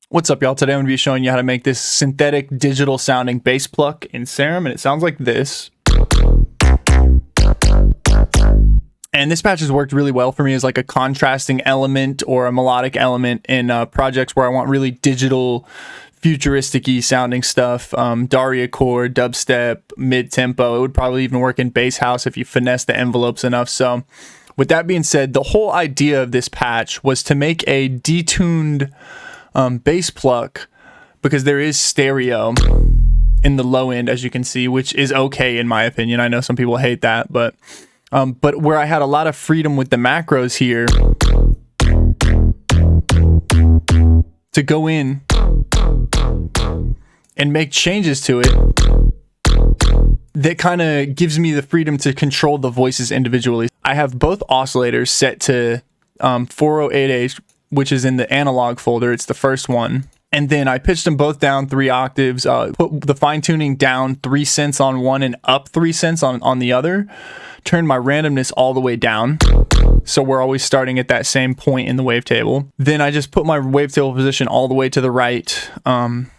What's up, y'all? Today I'm going to be showing you how to make this synthetic digital sounding bass pluck in Serum, and it sounds like this. And this patch has worked really well for me as like a contrasting element or a melodic element in projects where I want really digital, futuristic-y sounding stuff. Dariacore, dubstep, mid-tempo. It would probably even work in bass house if you finesse the envelopes enough. So with that being said, the whole idea of this patch was to make a detuned bass pluck, because there is stereo in the low end, as you can see, which is okay in my opinion. I know some people hate that, but where I had a lot of freedom with the macros here to go in and make changes to it, that kind of gives me the freedom to control the voices individually. I have both oscillators set to 408A, which is in the analog folder. It's the first one. And then I pitched them both down 3 octaves, put the fine tuning down 3 cents on one and up 3 cents on the other, turned my randomness all the way down. So we're always starting at that same point in the wavetable. Then I just put my wavetable position all the way to the right. And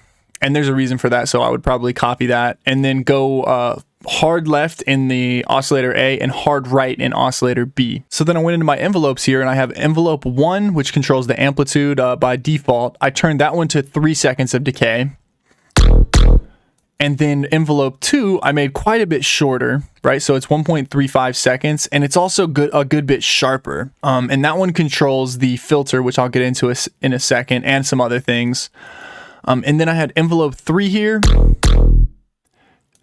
there's a reason for that, so I would probably copy that. And then go hard left in the oscillator A and hard right in oscillator B. So then I went into my envelopes here, and I have envelope 1, which controls the amplitude by default. I turned that one to 3 seconds of decay. And then envelope 2, I made quite a bit shorter, right? So it's 1.35 seconds, and it's also a good bit sharper. And that one controls the filter, which I'll get into in a second, and some other things. And then I had envelope 3 here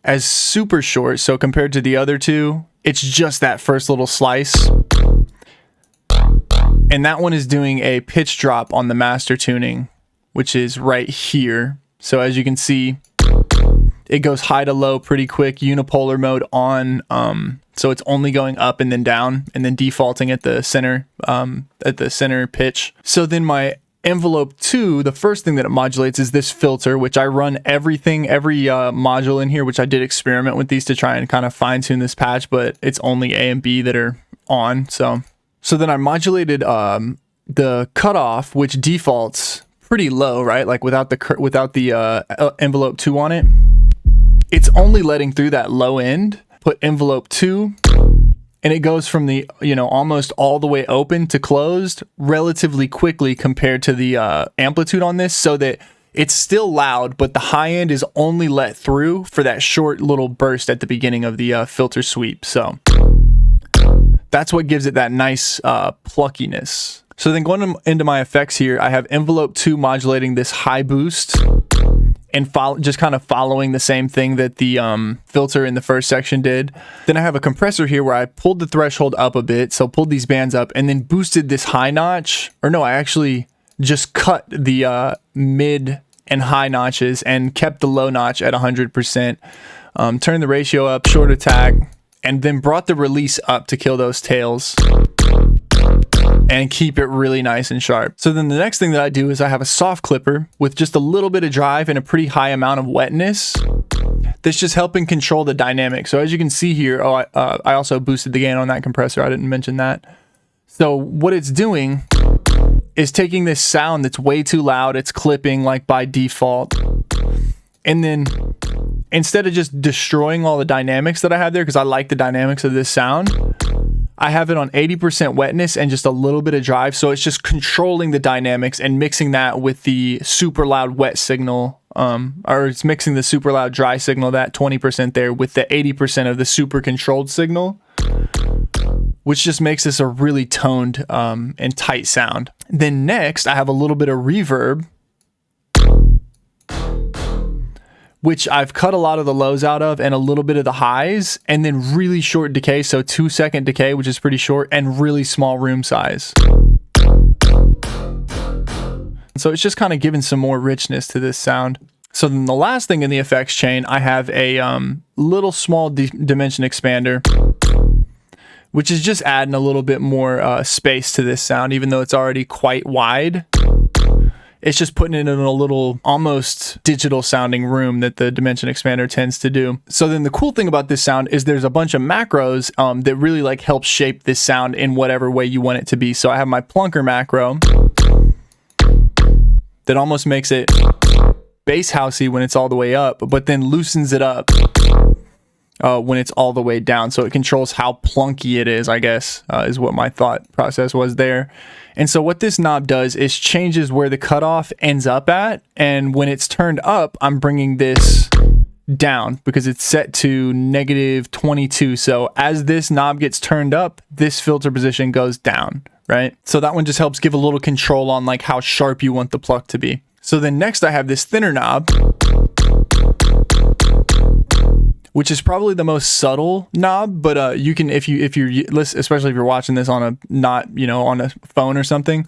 as super short. So compared to the other two, it's just that first little slice. And that one is doing a pitch drop on the master tuning, which is right here. So as you can see, it goes high to low pretty quick, unipolar mode on. So it's only going up and then down, and then defaulting at the center pitch. So then my envelope 2, the first thing that it modulates is this filter, which I run every module in here, which I did experiment with these to try and kind of fine tune this patch, but it's only A and B that are on. So then I modulated the cutoff, which defaults pretty low, right? Like without the envelope 2 on it, it's only letting through that low end. Put envelope 2, and it goes from the, almost all the way open to closed relatively quickly compared to the amplitude on this, so that it's still loud, but the high end is only let through for that short little burst at the beginning of the filter sweep. So that's what gives it that nice pluckiness. So then going into my effects here, I have envelope 2 modulating this high boost, and just kind of following the same thing that the filter in the first section did. Then I have a compressor here where I pulled the threshold up a bit, so pulled these bands up, and then boosted this high notch. Or no, I actually just cut the mid and high notches and kept the low notch at 100%. Turned the ratio up, short attack, and then brought the release up to kill those tails and keep it really nice and sharp. So then the next thing that I do is I have a soft clipper with just a little bit of drive and a pretty high amount of wetness that's just helping control the dynamic. So as you can see here, I also boosted the gain on that compressor. I didn't mention that. So what it's doing is taking this sound that's way too loud, it's clipping like by default, and then instead of just destroying all the dynamics that I have there, because I like the dynamics of this sound, I have it on 80% wetness and just a little bit of drive. So it's just controlling the dynamics and mixing that with the super loud wet signal, or it's mixing the super loud dry signal, that 20% there, with the 80% of the super controlled signal, which just makes this a really toned and tight sound. Then next, I have a little bit of reverb, which I've cut a lot of the lows out of and a little bit of the highs, and then really short decay, so 2-second decay, which is pretty short, and really small room size. So it's just kind of giving some more richness to this sound. So then the last thing in the effects chain, I have a little small dimension expander, which is just adding a little bit more space to this sound, even though it's already quite wide. It's just putting it in a little almost digital sounding room that the dimension expander tends to do. So then the cool thing about this sound is there's a bunch of macros that really like help shape this sound in whatever way you want it to be. So I have my plunker macro, that almost makes it bass housey when it's all the way up, but then loosens it up when it's all the way down. So it controls how plunky it is, I guess, is what my thought process was there. And so what this knob does is changes where the cutoff ends up at. And when it's turned up, I'm bringing this down because it's set to -22. So as this knob gets turned up, this filter position goes down, right? So that one just helps give a little control on like how sharp you want the pluck to be. So then next I have this thinner knob, which is probably the most subtle knob, but you can, if you're especially if you're watching this on a on a phone or something,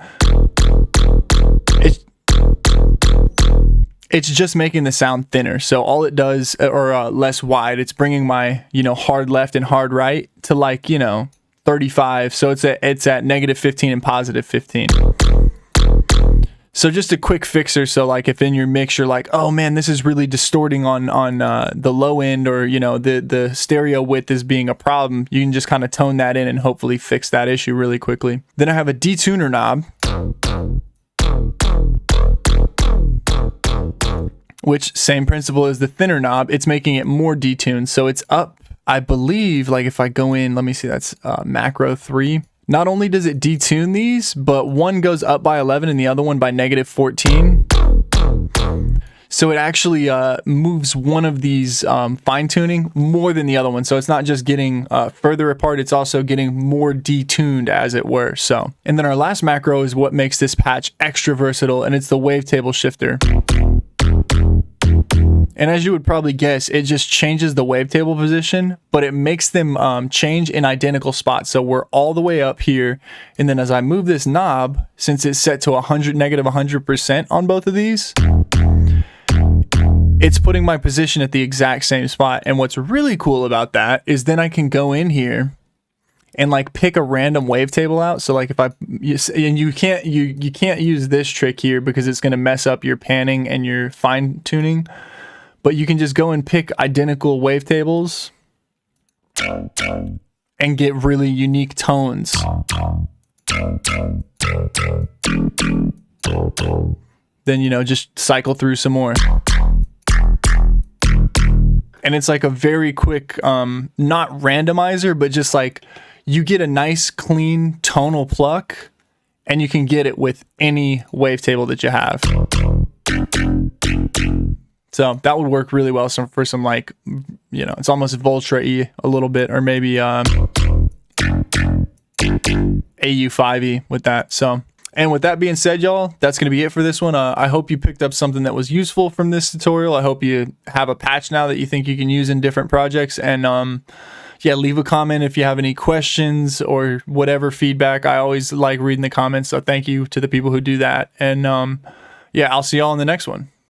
it's just making the sound thinner. So all it does, or less wide, it's bringing my hard left and hard right to like 35. So it's at -15 and +15. So just a quick fixer. So like if in your mix you're like, oh man, this is really distorting on the low end, or the stereo width is being a problem, you can just kind of tone that in and hopefully fix that issue really quickly. Then I have a detuner knob, which same principle as the thinner knob. It's making it more detuned. So it's up, I believe, like if I go in, let me see, that's macro 3. Not only does it detune these, but one goes up by 11 and the other one by -14. So it actually moves one of these fine tuning more than the other one. So it's not just getting further apart, it's also getting more detuned, as it were. So, and then our last macro is what makes this patch extra versatile, and it's the wavetable shifter. And as you would probably guess, it just changes the wavetable position, but it makes them change in identical spots. So we're all the way up here, and then as I move this knob, since it's set to -100% on both of these, it's putting my position at the exact same spot. And what's really cool about that is then I can go in here and like pick a random wavetable out. So like if you can't use this trick here because it's going to mess up your panning and your fine tuning. But you can just go and pick identical wavetables and get really unique tones. Then, just cycle through some more. And it's like a very quick, not randomizer, but just like you get a nice clean tonal pluck, and you can get it with any wavetable that you have. So that would work really well for some like, it's almost Voltra-y a little bit, or maybe AU5y with that. So, and with that being said, y'all, that's going to be it for this one. I hope you picked up something that was useful from this tutorial. I hope you have a patch now that you think you can use in different projects. And yeah, leave a comment if you have any questions or whatever feedback. I always like reading the comments. So thank you to the people who do that. And yeah, I'll see y'all in the next one.